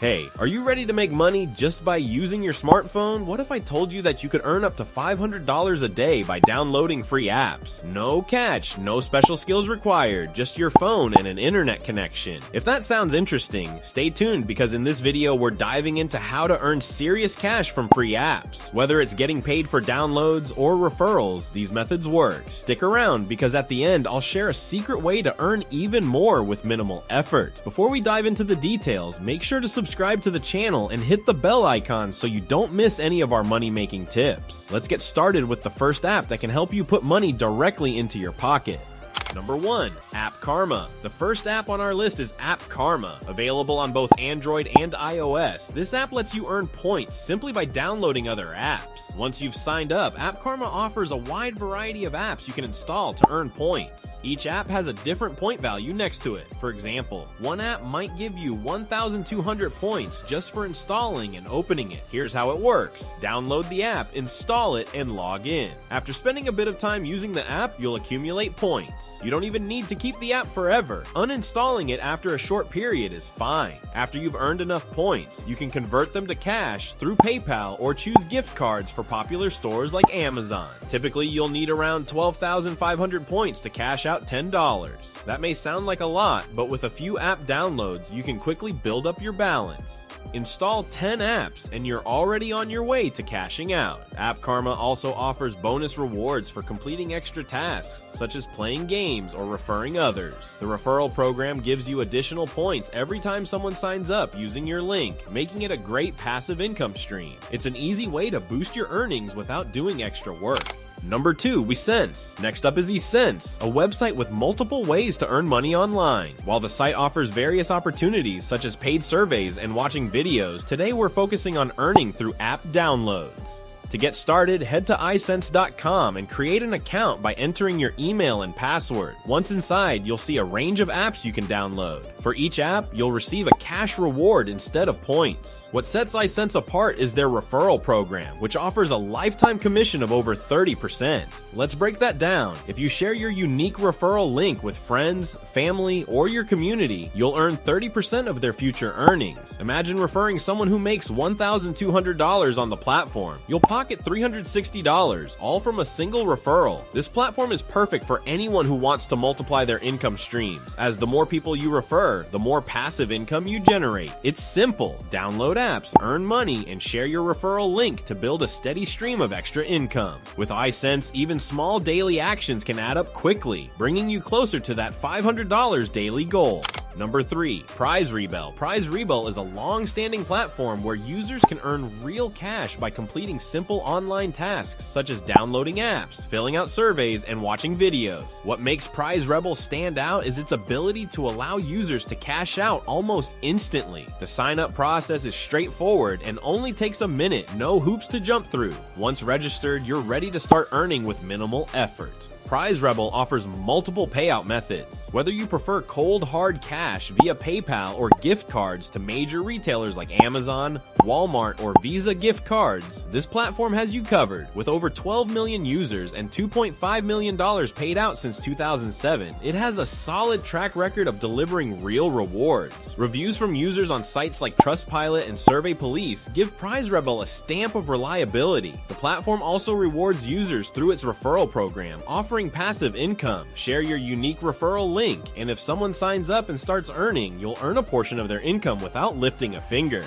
Hey, are you ready to make money just by using your smartphone? What if I told you that you could earn up to $500 a day by downloading free apps? No catch, no special skills required, just your phone and an internet connection. If that sounds interesting, stay tuned because in this video we're diving into how to earn serious cash from free apps. Whether it's getting paid for downloads or referrals, these methods work. Stick around because at the end I'll share a secret way to earn even more with minimal effort. Before we dive into the details, make sure to subscribe to the channel and hit the bell icon so you don't miss any of our money-making tips. Let's get started with the first app that can help you put money directly into your pocket. Number 1. App Karma. The first app on our list is App Karma, available on both Android and iOS. This app lets you earn points simply by downloading other apps. Once you've signed up, App Karma offers a wide variety of apps you can install to earn points. Each app has a different point value next to it. For example, one app might give you 1,200 points just for installing and opening it. Here's how it works. Download the app, install it, and log in. After spending a bit of time using the app, you'll accumulate points. You don't even need to keep the app forever. Uninstalling it after a short period is fine. After you've earned enough points, you can convert them to cash through PayPal or choose gift cards for popular stores like Amazon. Typically, you'll need around 12,500 points to cash out $10. That may sound like a lot, but with a few app downloads, you can quickly build up your balance. Install 10 apps and you're already on your way to cashing out. App Karma also offers bonus rewards for completing extra tasks, such as playing games or referring others. The referral program gives you additional points every time someone signs up using your link, making it a great passive income stream. It's an easy way to boost your earnings without doing extra work. Number 2, Isense. Next up is Isense, a website with multiple ways to earn money online. While the site offers various opportunities such as paid surveys and watching videos, today we're focusing on earning through app downloads. To get started, head to Isense.com and create an account by entering your email and password. Once inside, you'll see a range of apps you can download. For each app, you'll receive a cash reward instead of points. What sets Isense apart is their referral program, which offers a lifetime commission of over 30%. Let's break that down. If you share your unique referral link with friends, family, or your community, you'll earn 30% of their future earnings. Imagine referring someone who makes $1,200 on the platform. You'll pocket $360, all from a single referral. This platform is perfect for anyone who wants to multiply their income streams, as the more people you refer, the more passive income you generate. It's simple. Download apps, earn money, and share your referral link to build a steady stream of extra income. With Isense, even small daily actions can add up quickly, bringing you closer to that $500 daily goal. Number 3, Prize Rebel. Prize Rebel is a long-standing platform where users can earn real cash by completing simple online tasks such as downloading apps, filling out surveys, and watching videos. What makes Prize Rebel stand out is its ability to allow users to cash out almost instantly. The sign-up process is straightforward and only takes a minute, no hoops to jump through. Once registered, you're ready to start earning with minimal effort. Prize Rebel offers multiple payout methods. Whether you prefer cold hard cash via PayPal or gift cards to major retailers like Amazon, Walmart, or Visa gift cards, this platform has you covered. With over 12 million users and $2.5 million paid out since 2007, it has a solid track record of delivering real rewards. Reviews from users on sites like Trustpilot and Survey Police give Prize Rebel a stamp of reliability. The platform also rewards users through its referral program, offering passive income. Share your unique referral link, and if someone signs up and starts earning, you'll earn a portion of their income without lifting a finger.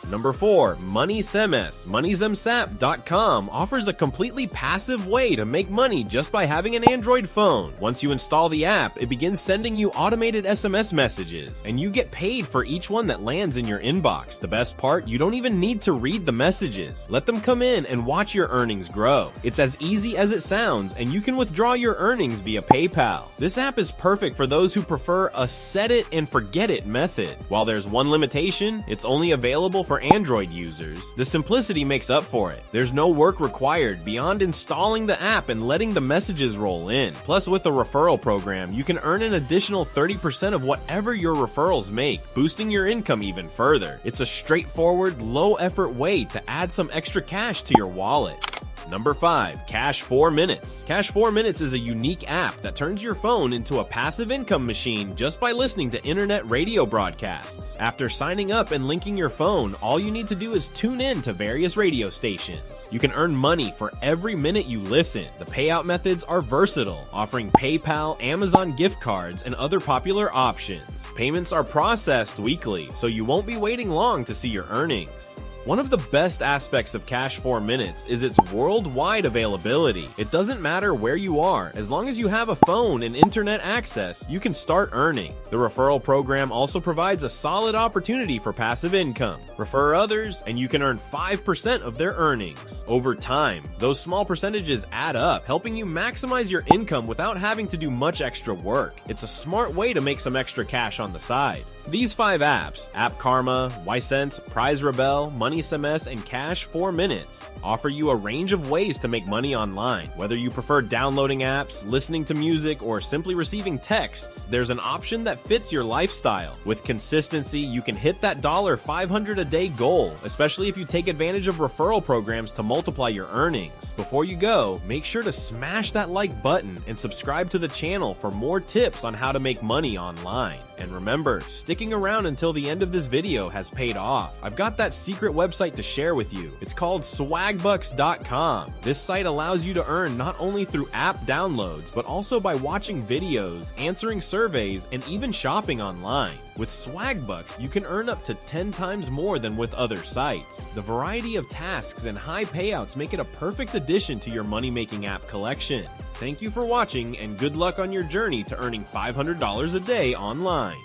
Number 4, MoneySMS. MoneySMS.com offers a completely passive way to make money just by having an Android phone. Once you install the app, it begins sending you automated SMS messages, and you get paid for each one that lands in your inbox. The best part, you don't even need to read the messages. Let them come in and watch your earnings grow. It's as easy as it sounds, and you can withdraw your earnings via PayPal. This app is perfect for those who prefer a set it and forget it method. While there's one limitation, it's only available for Android users. The simplicity makes up for it. There's no work required beyond installing the app and letting the messages roll in. Plus, with the referral program, you can earn an additional 30% of whatever your referrals make, boosting your income even further. It's a straightforward, low-effort way to add some extra cash to your wallet. Number 5. Cash 4 Minutes. Cash 4 Minutes is a unique app that turns your phone into a passive income machine just by listening to internet radio broadcasts. After signing up and linking your phone, all you need to do is tune in to various radio stations. You can earn money for every minute you listen. The payout methods are versatile, offering PayPal, Amazon gift cards, and other popular options. Payments are processed weekly, so you won't be waiting long to see your earnings. One of the best aspects of Cash 4 Minutes is its worldwide availability. It doesn't matter where you are, as long as you have a phone and internet access, you can start earning. The referral program also provides a solid opportunity for passive income. Refer others, and you can earn 5% of their earnings. Over time, those small percentages add up, helping you maximize your income without having to do much extra work. It's a smart way to make some extra cash on the side. These 5 apps, App Karma, Isense, Prize Rebel, MoneySMS, and Cash 4 Minutes, offer you a range of ways to make money online. Whether you prefer downloading apps, listening to music, or simply receiving texts, there's an option that fits your lifestyle. With consistency, you can hit that $500 a day goal, especially if you take advantage of referral programs to multiply your earnings. Before you go, make sure to smash that like button and subscribe to the channel for more tips on how to make money online. And remember, sticking around until the end of this video has paid off. I've got that secret website to share with you. It's called swagbucks.com. This site allows you to earn not only through app downloads, but also by watching videos, answering surveys, and even shopping online. With Swagbucks, you can earn up to 10 times more than with other sites. The variety of tasks and high payouts make it a perfect addition to your money-making app collection. Thank you for watching, and good luck on your journey to earning $500 a day online.